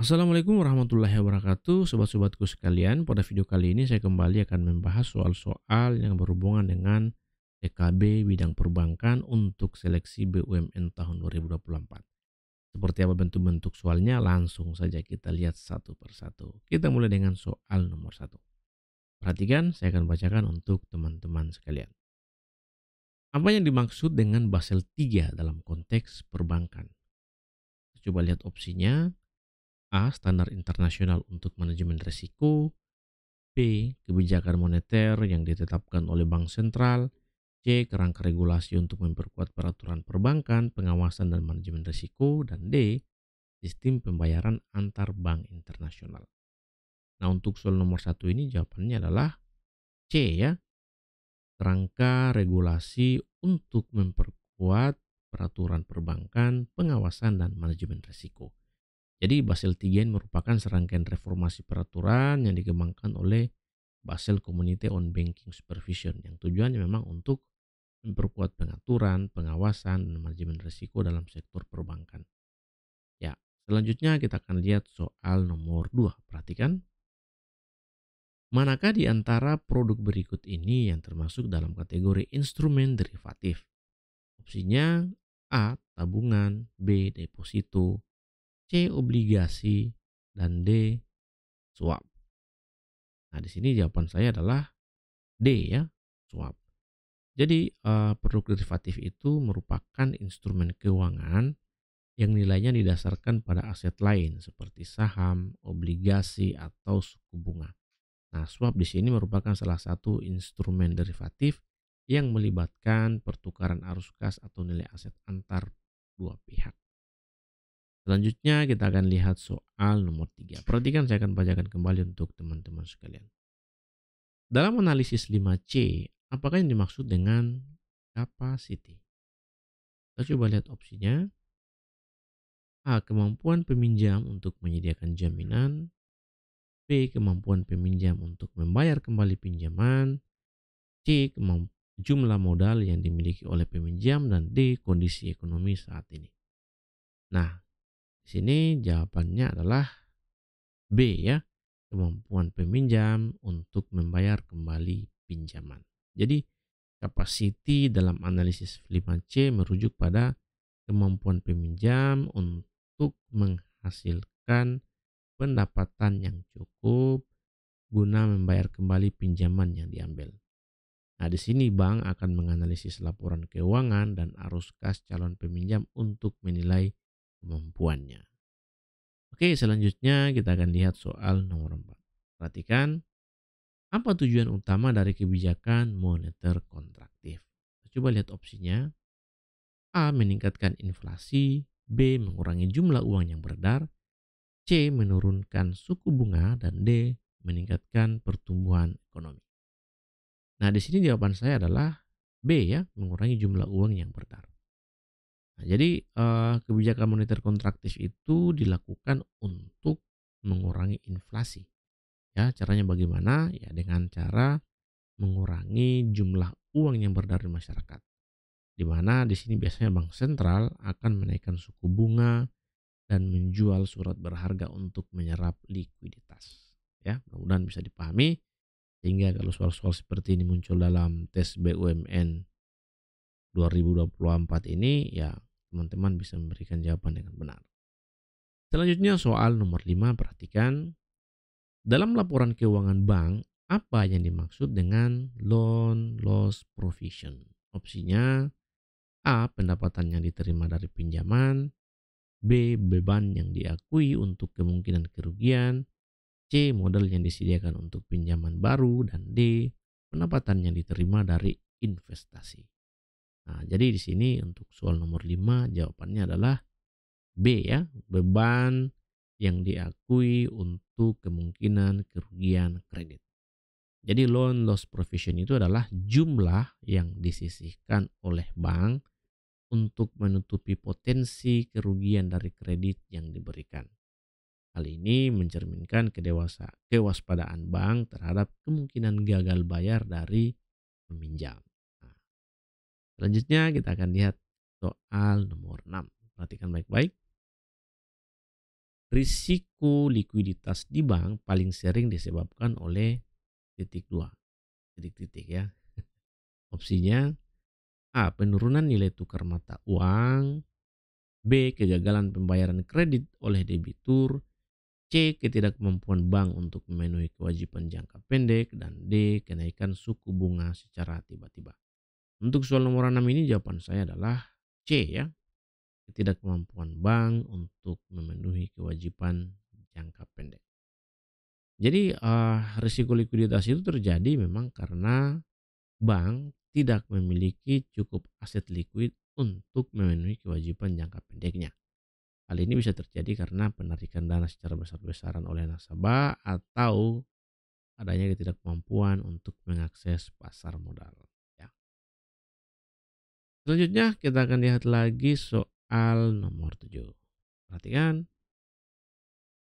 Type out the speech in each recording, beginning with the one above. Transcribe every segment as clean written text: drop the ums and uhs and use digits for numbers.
Assalamualaikum warahmatullahi wabarakatuh, sobat-sobatku sekalian. Pada video kali ini saya kembali akan membahas soal-soal yang berhubungan dengan TKB bidang perbankan untuk seleksi BUMN tahun 2024. Seperti apa bentuk-bentuk soalnya? Langsung saja kita lihat satu persatu. Kita mulai dengan soal nomor satu. Perhatikan, saya akan bacakan untuk teman-teman sekalian. Apa yang dimaksud dengan Basel 3 dalam konteks perbankan? Coba lihat opsinya. A. Standar internasional untuk manajemen risiko. B. Kebijakan moneter yang ditetapkan oleh bank sentral. C. Kerangka regulasi untuk memperkuat peraturan perbankan, pengawasan dan manajemen risiko. Dan D. Sistem pembayaran antar bank internasional. Nah, untuk soal nomor satu ini jawabannya adalah C ya. Kerangka regulasi untuk memperkuat peraturan perbankan, pengawasan dan manajemen risiko. Jadi Basel III merupakan serangkaian reformasi peraturan yang dikembangkan oleh Basel Community on Banking Supervision yang tujuannya memang untuk memperkuat pengaturan, pengawasan, dan manajemen risiko dalam sektor perbankan. Ya, selanjutnya kita akan lihat soal nomor 2. Perhatikan, manakah di antara produk berikut ini yang termasuk dalam kategori instrumen derivatif? Opsinya A. Tabungan, B. Deposito, C. Obligasi, dan D. Swap. Nah, di sini jawaban saya adalah D ya, swap. Jadi produk derivatif itu merupakan instrumen keuangan yang nilainya didasarkan pada aset lain seperti saham, obligasi atau suku bunga. Nah, swap di sini merupakan salah satu instrumen derivatif yang melibatkan pertukaran arus kas atau nilai aset antar dua pihak. Selanjutnya kita akan lihat soal nomor 3. Perhatikan, saya akan bacakan kembali untuk teman-teman sekalian. Dalam analisis 5C, apakah yang dimaksud dengan capacity? Kita coba lihat opsinya. A. Kemampuan peminjam untuk menyediakan jaminan. B. Kemampuan peminjam untuk membayar kembali pinjaman. C. Jumlah modal yang dimiliki oleh peminjam. Dan D. Kondisi ekonomi saat ini. Nah, di sini jawabannya adalah B ya. Kemampuan peminjam untuk membayar kembali pinjaman. Jadi capacity dalam analisis 5C merujuk pada kemampuan peminjam untuk menghasilkan pendapatan yang cukup guna membayar kembali pinjaman yang diambil. Nah, di sini bank akan menganalisis laporan keuangan dan arus kas calon peminjam untuk menilai kemampuannya. Oke, selanjutnya kita akan lihat soal nomor 4. Perhatikan, apa tujuan utama dari kebijakan moneter kontraktif? Coba lihat opsinya. A. Meningkatkan inflasi. B. Mengurangi jumlah uang yang beredar. C. Menurunkan suku bunga. Dan D. Meningkatkan pertumbuhan ekonomi. Nah, di sini jawaban saya adalah B ya, mengurangi jumlah uang yang beredar. Nah, jadi kebijakan moneter kontraktif itu dilakukan untuk mengurangi inflasi. Ya, caranya bagaimana? Ya, dengan cara mengurangi jumlah uang yang beredar di masyarakat. Di mana di sini biasanya bank sentral akan menaikkan suku bunga dan menjual surat berharga untuk menyerap likuiditas. Ya, mudah-mudahan bisa dipahami sehingga kalau soal-soal seperti ini muncul dalam tes BUMN 2024 ini, ya teman-teman bisa memberikan jawaban dengan benar. Selanjutnya soal nomor 5, perhatikan. Dalam laporan keuangan bank, apa yang dimaksud dengan loan loss provision? Opsinya A. Pendapatan yang diterima dari pinjaman. B. Beban yang diakui untuk kemungkinan kerugian. C. Modal yang disediakan untuk pinjaman baru. Dan D. Pendapatan yang diterima dari investasi. Nah, jadi di sini untuk soal nomor 5 jawabannya adalah B ya. Beban yang diakui untuk kemungkinan kerugian kredit. Jadi loan loss provision itu adalah jumlah yang disisihkan oleh bank untuk menutupi potensi kerugian dari kredit yang diberikan. Hal ini mencerminkan kewaspadaan bank terhadap kemungkinan gagal bayar dari peminjam. Nah, selanjutnya kita akan lihat soal nomor 6. Perhatikan baik-baik. Risiko likuiditas di bank paling sering disebabkan oleh titik dua, titik-titik ya. Opsinya A. Penurunan nilai tukar mata uang. B. Kegagalan pembayaran kredit oleh debitur. C. Ketidakmampuan bank untuk memenuhi kewajiban jangka pendek. Dan D. Kenaikan suku bunga secara tiba-tiba. Untuk soal nomor 6 ini jawaban saya adalah C ya. Ketidakmampuan bank untuk memenuhi kewajiban jangka pendek. Jadi risiko likuiditas itu terjadi memang karena bank tidak memiliki cukup aset likuid untuk memenuhi kewajiban jangka pendeknya. Hal ini bisa terjadi karena penarikan dana secara besar-besaran oleh nasabah atau adanya ketidakmampuan untuk mengakses pasar modal. Ya. Selanjutnya kita akan lihat lagi soal nomor 7. Perhatikan,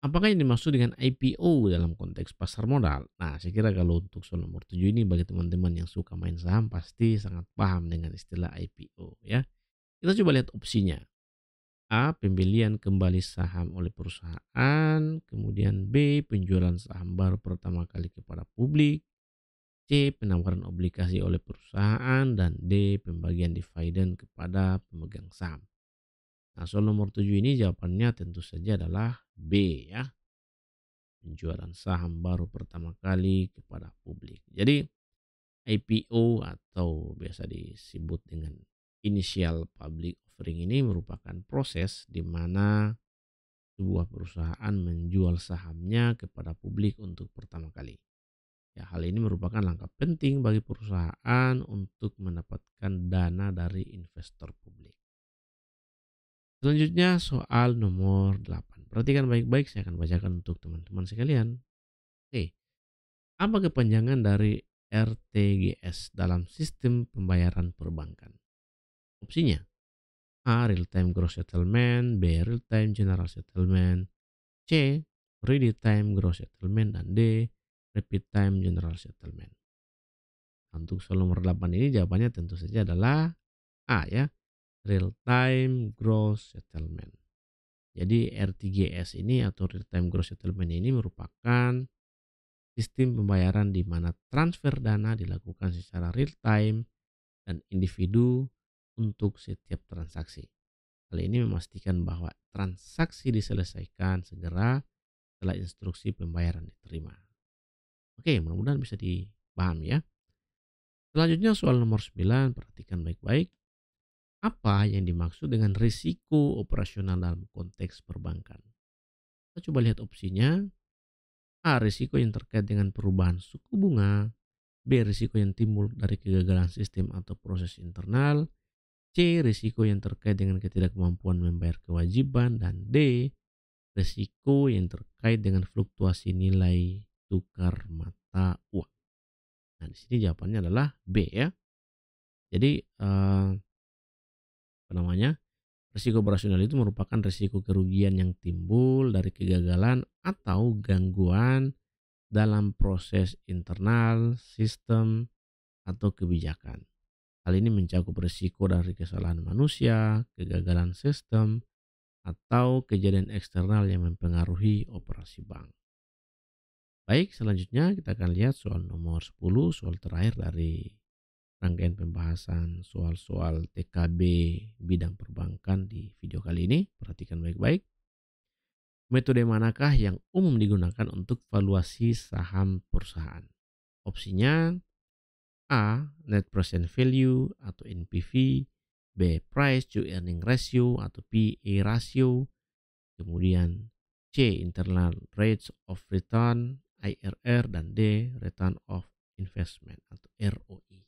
apakah yang dimaksud dengan IPO dalam konteks pasar modal? Nah, saya kira kalau untuk soal nomor 7 ini bagi teman-teman yang suka main saham pasti sangat paham dengan istilah IPO ya. Kita coba lihat opsinya. A. Pembelian kembali saham oleh perusahaan. Kemudian B. Penjualan saham baru pertama kali kepada publik. C. Penawaran obligasi oleh perusahaan. Dan D. Pembagian dividen kepada pemegang saham. Nah, soal nomor 7 ini jawabannya tentu saja adalah B ya. Penjualan saham baru pertama kali kepada publik. Jadi IPO atau biasa disebut dengan initial public offering ini merupakan proses di mana sebuah perusahaan menjual sahamnya kepada publik untuk pertama kali. Ya, hal ini merupakan langkah penting bagi perusahaan untuk mendapatkan dana dari investor publik. Selanjutnya soal nomor 8. Perhatikan baik-baik, saya akan bacakan untuk teman-teman sekalian. Oke, apa kepanjangan dari RTGS dalam sistem pembayaran perbankan? Opsinya A. Real Time Gross Settlement. B. Real Time General Settlement. C. Ready Time Gross Settlement. Dan D. Rapid Time General Settlement. Untuk soal nomor 8 ini jawabannya tentu saja adalah A ya. Real Time Gross Settlement. Jadi RTGS ini atau Real Time Gross Settlement ini merupakan sistem pembayaran di mana transfer dana dilakukan secara real time dan individu untuk setiap transaksi. Hal ini memastikan bahwa transaksi diselesaikan segera setelah instruksi pembayaran diterima. Oke, mudah-mudahan bisa dipahami ya. Selanjutnya soal nomor 9, perhatikan baik-baik. Apa yang dimaksud dengan risiko operasional dalam konteks perbankan? Kita coba lihat opsinya. A. Risiko yang terkait dengan perubahan suku bunga. B. Risiko yang timbul dari kegagalan sistem atau proses internal. C. Risiko yang terkait dengan ketidakmampuan membayar kewajiban. Dan D. Risiko yang terkait dengan fluktuasi nilai tukar mata uang. Nah, di sini jawabannya adalah B ya. Jadi apa namanya? Risiko operasional itu merupakan risiko kerugian yang timbul dari kegagalan atau gangguan dalam proses internal, sistem, atau kebijakan. Hal ini mencakup risiko dari kesalahan manusia, kegagalan sistem, atau kejadian eksternal yang mempengaruhi operasi bank. Baik, selanjutnya kita akan lihat soal nomor 10, soal terakhir dari rangkaian pembahasan soal-soal TKB bidang perbankan di video kali ini. Perhatikan baik-baik. Metode manakah yang umum digunakan untuk valuasi saham perusahaan? Opsinya A. Net Present Value atau NPV. B. Price to Earning Ratio atau PE Ratio. Kemudian C. Internal Rates of Return IRR. Dan D. Return of Investment atau ROI.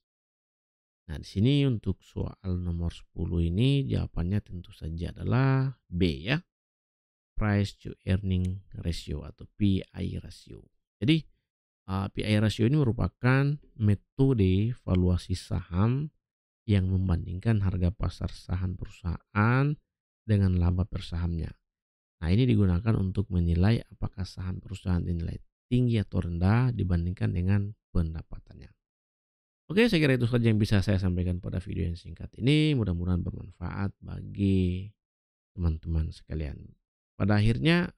Nah, di sini untuk soal nomor 10 ini jawabannya tentu saja adalah B ya. Price to Earning Ratio atau PI Ratio. Jadi PI Ratio ini merupakan metode valuasi saham yang membandingkan harga pasar saham perusahaan dengan laba per sahamnya. Nah, ini digunakan untuk menilai apakah saham perusahaan dinilai tinggi atau rendah dibandingkan dengan pendapatannya. Oke, saya kira itu saja yang bisa saya sampaikan pada video yang singkat ini. Mudah-mudahan bermanfaat bagi teman-teman sekalian. Pada akhirnya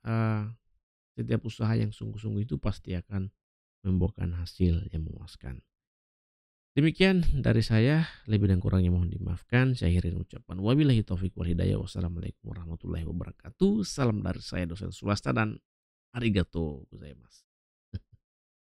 setiap usaha yang sungguh-sungguh itu pasti akan membuahkan hasil yang memuaskan. Demikian dari saya, lebih dan kurangnya mohon dimaafkan. Saya akhirin ucapan wabillahi taufik wal hidayah. Wassalamualaikum warahmatullahi wabarakatuh. Salam dari saya dosen swasta dan arigato gozaimasu.